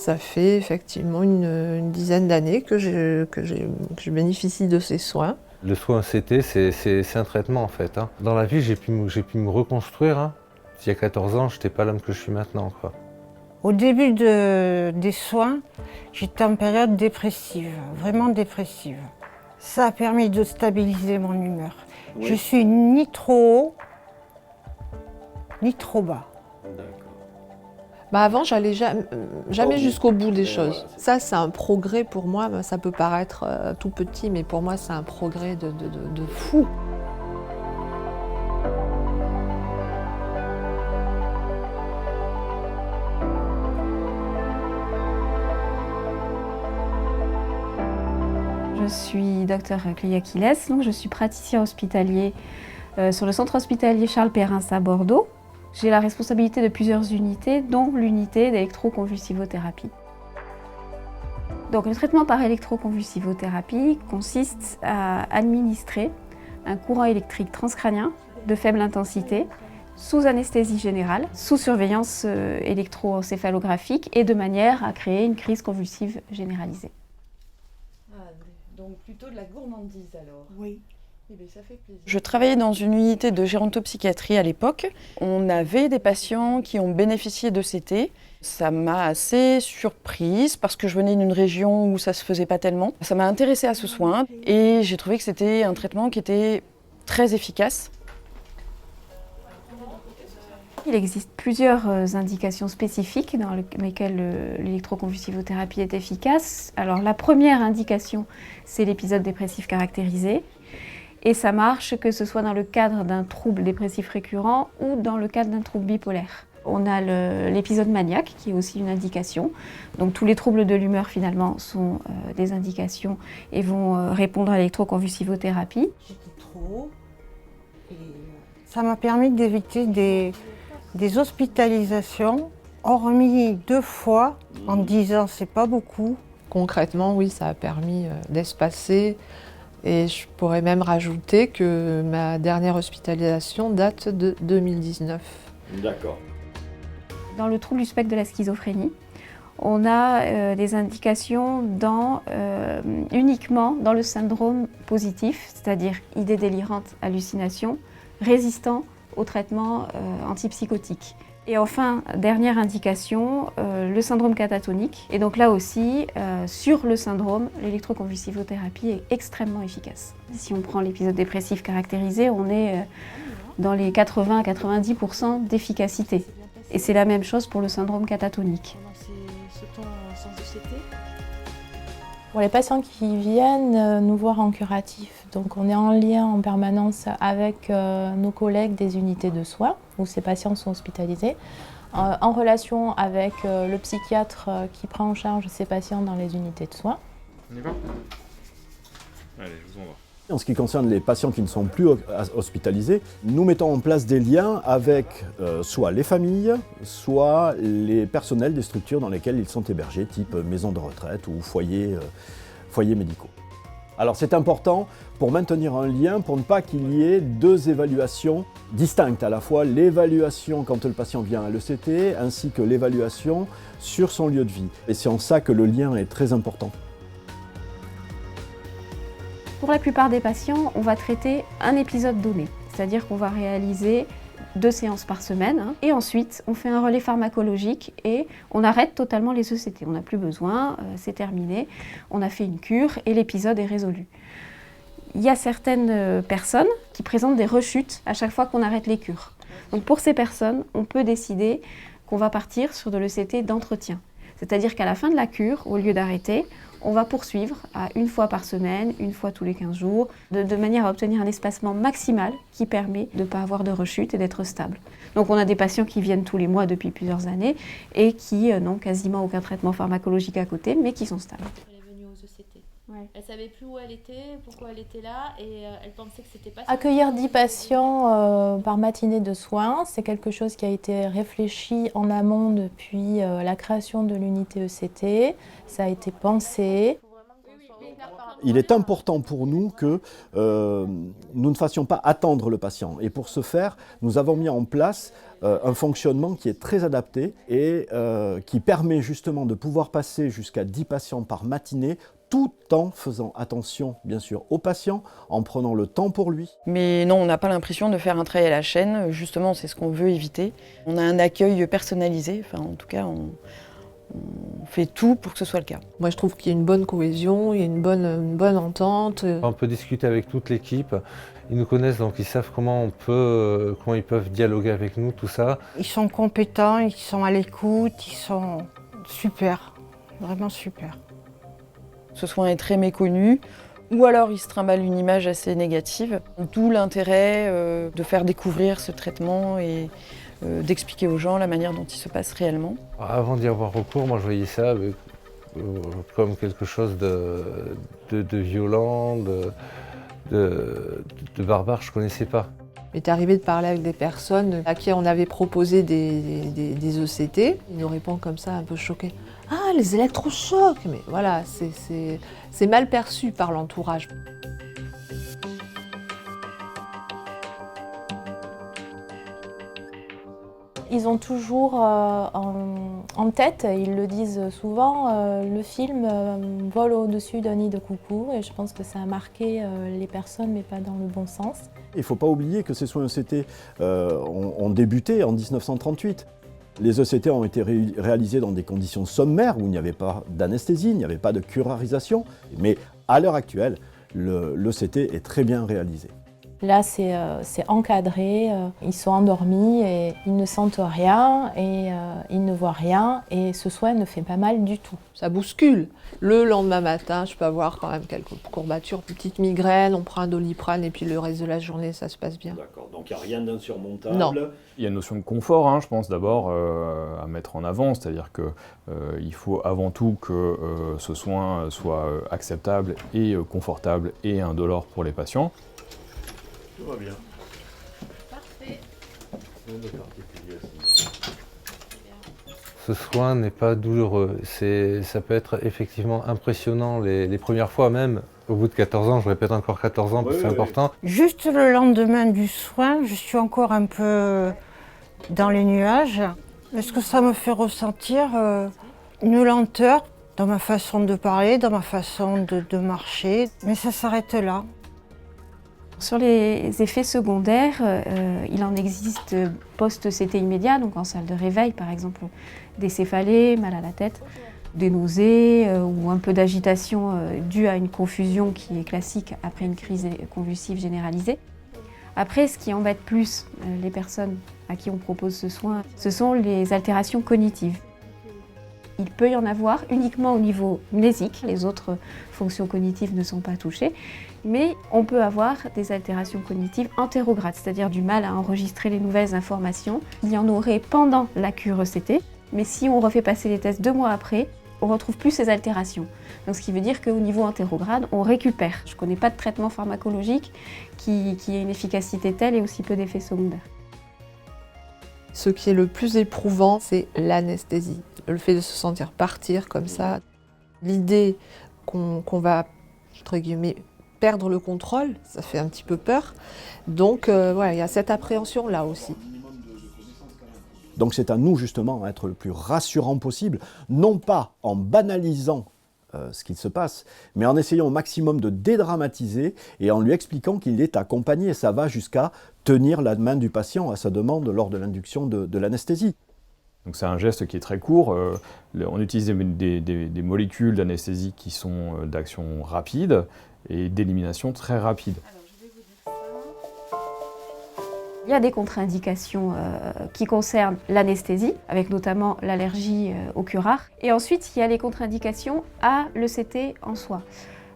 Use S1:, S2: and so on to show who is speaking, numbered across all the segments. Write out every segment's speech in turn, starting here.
S1: Ça fait effectivement une dizaine d'années que je bénéficie de ces soins.
S2: Le soin CT, c'est un traitement en fait. Hein. Dans la vie, j'ai pu me reconstruire. Hein. Il y a 14 ans, je n'étais pas l'homme que je suis maintenant, quoi.
S3: Au début des soins, j'étais en période dépressive, vraiment dépressive. Ça a permis de stabiliser mon humeur. Oui. Je suis ni trop haut, ni trop bas.
S1: Bah avant, j'allais jamais jusqu'au bout des choses. Voilà, ça, c'est un progrès pour moi. Ça peut paraître tout petit, mais pour moi, c'est un progrès de fou.
S4: Je suis docteur Clélie Aquiles, donc je suis praticien hospitalier sur le centre hospitalier Charles Perrins à Bordeaux. J'ai la responsabilité de plusieurs unités, dont l'unité d'électroconvulsivothérapie. Donc le traitement par électroconvulsivothérapie consiste à administrer un courant électrique transcrânien de faible intensité, sous anesthésie générale, sous surveillance électroencéphalographique et de manière à créer une crise convulsive généralisée.
S5: Donc plutôt de la gourmandise alors.
S3: Oui.
S5: Eh bien, ça fait plaisir.
S6: Je travaillais dans une unité de gérontopsychiatrie à l'époque. On avait des patients qui ont bénéficié de CT. Ça m'a assez surprise parce que je venais d'une région où ça ne se faisait pas tellement. Ça m'a intéressée à ce soin et j'ai trouvé que c'était un traitement qui était très efficace.
S4: Il existe plusieurs indications spécifiques dans lesquelles l'électroconvulsivothérapie est efficace. Alors la première indication, c'est l'épisode dépressif caractérisé. Et ça marche que ce soit dans le cadre d'un trouble dépressif récurrent ou dans le cadre d'un trouble bipolaire. On a l'épisode maniaque qui est aussi une indication. Donc tous les troubles de l'humeur finalement sont des indications et vont répondre à l'électroconvulsivothérapie.
S3: J'étais trop haut et ça m'a permis d'éviter des hospitalisations, hormis 2 fois en 10 ans, c'est pas beaucoup.
S1: Concrètement, oui, ça a permis d'espacer. Et je pourrais même rajouter que ma dernière hospitalisation date de 2019.
S7: D'accord.
S4: Dans le trouble du spectre de la schizophrénie, on a des indications uniquement dans le syndrome positif, c'est-à-dire idées délirantes, hallucinations, résistant au traitement antipsychotique. Et enfin, dernière indication, le syndrome catatonique. Et donc là aussi, sur le syndrome, l'électroconvulsivothérapie est extrêmement efficace. Si on prend l'épisode dépressif caractérisé, on est dans les 80 à 90% d'efficacité. Et c'est la même chose pour le syndrome catatonique.
S8: Pour les patients qui viennent nous voir en curatif, donc on est en lien en permanence avec nos collègues des unités de soins où ces patients sont hospitalisés, en relation avec le psychiatre qui prend en charge ces patients dans les unités de soins.
S7: On y va ? Allez, je vous envoie.
S9: En ce qui concerne les patients qui ne sont plus hospitalisés, nous mettons en place des liens avec soit les familles, soit les personnels des structures dans lesquelles ils sont hébergés, type maison de retraite ou foyers médicaux. Alors c'est important pour maintenir un lien, pour ne pas qu'il y ait 2 évaluations distinctes, à la fois l'évaluation quand le patient vient à l'ECT, ainsi que l'évaluation sur son lieu de vie. Et c'est en ça que le lien est très important.
S4: Pour la plupart des patients, on va traiter un épisode donné, c'est-à-dire qu'on va réaliser 2 séances par semaine, et ensuite on fait un relais pharmacologique et on arrête totalement les ECT. On n'a plus besoin, c'est terminé, on a fait une cure et l'épisode est résolu. Il y a certaines personnes qui présentent des rechutes à chaque fois qu'on arrête les cures. Donc pour ces personnes, on peut décider qu'on va partir sur de l'ECT d'entretien. C'est-à-dire qu'à la fin de la cure, au lieu d'arrêter, on va poursuivre à 1 fois par semaine, 1 fois tous les 15 jours, de manière à obtenir un espacement maximal qui permet de ne pas avoir de rechute et d'être stable. Donc on a des patients qui viennent tous les mois depuis plusieurs années et qui n'ont quasiment aucun traitement pharmacologique à côté, mais qui sont stables.
S5: Elle est venue aux ECT.
S4: Ouais.
S5: Elle savait plus où elle était, pourquoi elle était là, et elle pensait que c'était pas...
S8: Accueillir 10 patients par matinée de soins, c'est quelque chose qui a été réfléchi en amont depuis la création de l'unité ECT. Ça a été pensé.
S9: Il est important pour nous que nous ne fassions pas attendre le patient. Et pour ce faire, nous avons mis en place un fonctionnement qui est très adapté et qui permet justement de pouvoir passer jusqu'à 10 patients par matinée, tout en faisant attention, bien sûr, au patient, en prenant le temps pour lui.
S6: Mais non, on n'a pas l'impression de faire un travail à la chaîne. Justement, c'est ce qu'on veut éviter. On a un accueil personnalisé. Enfin, en tout cas, on fait tout pour que ce soit le cas.
S1: Moi, je trouve qu'il y a une bonne cohésion, il y a une bonne entente.
S2: On peut discuter avec toute l'équipe. Ils nous connaissent, donc ils savent comment ils peuvent dialoguer avec nous, tout ça.
S3: Ils sont compétents, ils sont à l'écoute, ils sont super, vraiment super.
S6: Ce soin est très méconnu, ou alors il se trimballe une image assez négative. D'où l'intérêt de faire découvrir ce traitement et d'expliquer aux gens la manière dont il se passe réellement.
S2: Avant d'y avoir recours, moi je voyais ça comme quelque chose de violent, de barbare, je ne connaissais pas.
S1: Il est arrivé de parler avec des personnes à qui on avait proposé des ECT. Ils nous répondent comme ça, un peu choqués. « Ah, les électrochocs !» Mais voilà, c'est mal perçu par l'entourage.
S8: Ils ont toujours en tête, ils le disent souvent, le film vole au-dessus d'un nid de coucou et je pense que ça a marqué les personnes mais pas dans le bon sens.
S9: Il ne faut pas oublier que ces soins ECT ont débuté en 1938. Les ECT ont été réalisés dans des conditions sommaires où il n'y avait pas d'anesthésie, il n'y avait pas de curarisation. Mais à l'heure actuelle, l'ECT est très bien réalisé.
S8: Là, c'est encadré, ils sont endormis et ils ne sentent rien et ils ne voient rien et ce soin ne fait pas mal du tout.
S1: Ça bouscule. Le lendemain matin, je peux avoir quand même quelques courbatures, petite migraine, on prend un Doliprane et puis le reste de la journée, ça se passe bien.
S9: D'accord, donc il n'y a rien d'insurmontable.
S1: Non.
S7: Il y a une notion de confort, hein, je pense d'abord à mettre en avant, c'est-à-dire qu'il faut avant tout que ce soin soit acceptable et confortable et indolore pour les patients.
S9: Tout va bien.
S5: Parfait.
S2: Ce soin n'est pas douloureux. Ça peut être effectivement impressionnant les premières fois même. Au bout de 14 ans, je répète encore 14 ans parce que c'est important.
S3: Juste le lendemain du soin, je suis encore un peu dans les nuages. Est-ce que ça me fait ressentir une lenteur dans ma façon de parler, dans ma façon de marcher, mais ça s'arrête là.
S4: Sur les effets secondaires, il en existe post-CT immédiat, donc en salle de réveil par exemple, des céphalées, mal à la tête, des nausées ou un peu d'agitation due à une confusion qui est classique après une crise convulsive généralisée. Après, ce qui embête plus les personnes à qui on propose ce soin, ce sont les altérations cognitives. Il peut y en avoir uniquement au niveau mnésique, les autres fonctions cognitives ne sont pas touchées, mais on peut avoir des altérations cognitives antérogrades, c'est-à-dire du mal à enregistrer les nouvelles informations. Il y en aurait pendant la cure ECT, mais si on refait passer les tests 2 mois après, on ne retrouve plus ces altérations. Donc, ce qui veut dire qu'au niveau antérograde, on récupère. Je ne connais pas de traitement pharmacologique qui ait une efficacité telle et aussi peu d'effets secondaires.
S1: Ce qui est le plus éprouvant, c'est l'anesthésie. Le fait de se sentir partir comme ça. L'idée qu'on va, entre guillemets, perdre le contrôle, ça fait un petit peu peur. Donc, voilà, il y a cette appréhension-là aussi.
S9: Donc c'est à nous justement d'être le plus rassurant possible, non pas en banalisant ce qu'il se passe, mais en essayant au maximum de dédramatiser et en lui expliquant qu'il est accompagné. Ça va jusqu'à tenir la main du patient à sa demande lors de l'induction de l'anesthésie.
S7: Donc c'est un geste qui est très court. On utilise des molécules d'anesthésie qui sont d'action rapide et d'élimination très rapide.
S4: Il y a des contre-indications qui concernent l'anesthésie, avec notamment l'allergie au curare. Et ensuite, il y a les contre-indications à l'ECT en soi.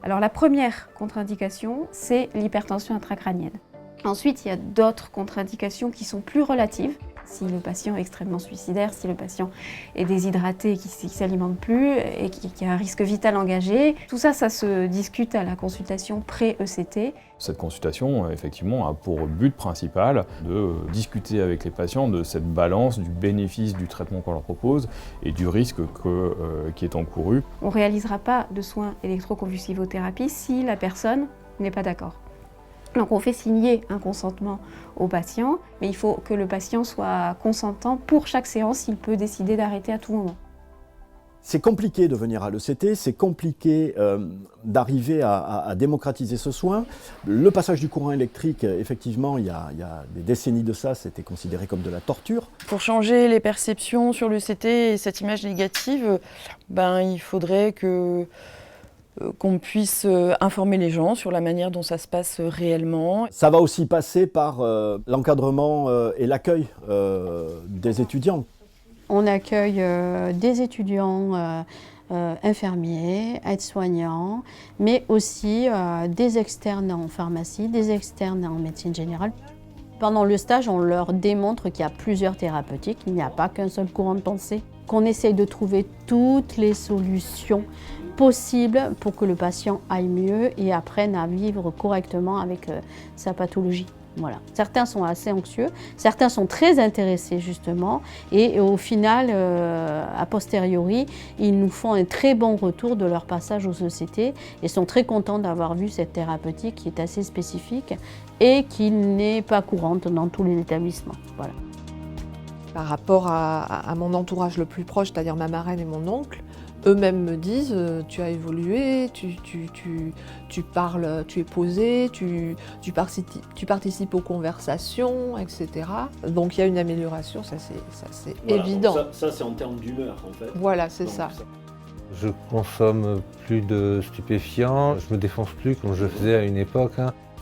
S4: Alors la première contre-indication, c'est l'hypertension intracrânienne. Ensuite, il y a d'autres contre-indications qui sont plus relatives. Si le patient est extrêmement suicidaire, si le patient est déshydraté, qui ne s'alimente plus et qui a un risque vital engagé, tout ça, ça se discute à la consultation pré-ECT.
S7: Cette consultation, effectivement, a pour but principal de discuter avec les patients de cette balance du bénéfice du traitement qu'on leur propose et du risque qui est encouru.
S4: On ne réalisera pas de soins électroconvulsivothérapie si la personne n'est pas d'accord. Donc on fait signer un consentement au patient, mais il faut que le patient soit consentant pour chaque séance, il peut décider d'arrêter à tout moment.
S9: C'est compliqué de venir à l'ECT, c'est compliqué d'arriver à démocratiser ce soin. Le passage du courant électrique, effectivement, il y a des décennies de ça, c'était considéré comme de la torture.
S6: Pour changer les perceptions sur l'ECT et cette image négative, il faudrait qu'on puisse informer les gens sur la manière dont ça se passe réellement.
S9: Ça va aussi passer par l'encadrement et l'accueil des étudiants.
S10: On accueille des étudiants infirmiers, aides-soignants, mais aussi des externes en pharmacie, des externes en médecine générale. Pendant le stage, on leur démontre qu'il y a plusieurs thérapeutiques, il n'y a pas qu'un seul courant de pensée, qu'on essaye de trouver toutes les solutions possibles pour que le patient aille mieux et apprenne à vivre correctement avec sa pathologie. Voilà. Certains sont assez anxieux, certains sont très intéressés justement et au final, a posteriori, ils nous font un très bon retour de leur passage aux ECT et sont très contents d'avoir vu cette thérapeutique qui est assez spécifique et qui n'est pas courante dans tous les établissements. Voilà.
S1: Par rapport à mon entourage le plus proche, c'est-à-dire ma marraine et mon oncle, eux-mêmes me disent tu as évolué, tu parles, tu es posé, tu participes aux conversations, etc. Donc il y a une amélioration, ça c'est évident.
S9: Ça c'est en termes d'humeur en fait.
S1: Voilà, c'est ça.
S2: Je consomme plus de stupéfiants, je me défonce plus comme je faisais à une époque.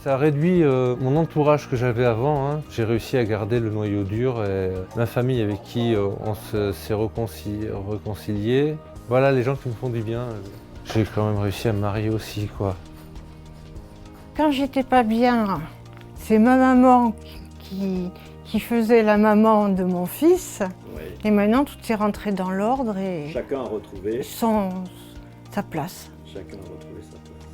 S2: Ça a réduit mon entourage que j'avais avant. J'ai réussi à garder le noyau dur et ma famille avec qui on s'est réconcilié. Voilà les gens qui me font du bien. J'ai quand même réussi à me marier aussi, quoi.
S3: Quand j'étais pas bien, c'est ma maman qui faisait la maman de mon fils.
S9: Oui.
S3: Et maintenant, tout est rentré dans l'ordre et
S9: Chacun a retrouvé
S3: sa place.
S9: Chacun a retrouvé sa place.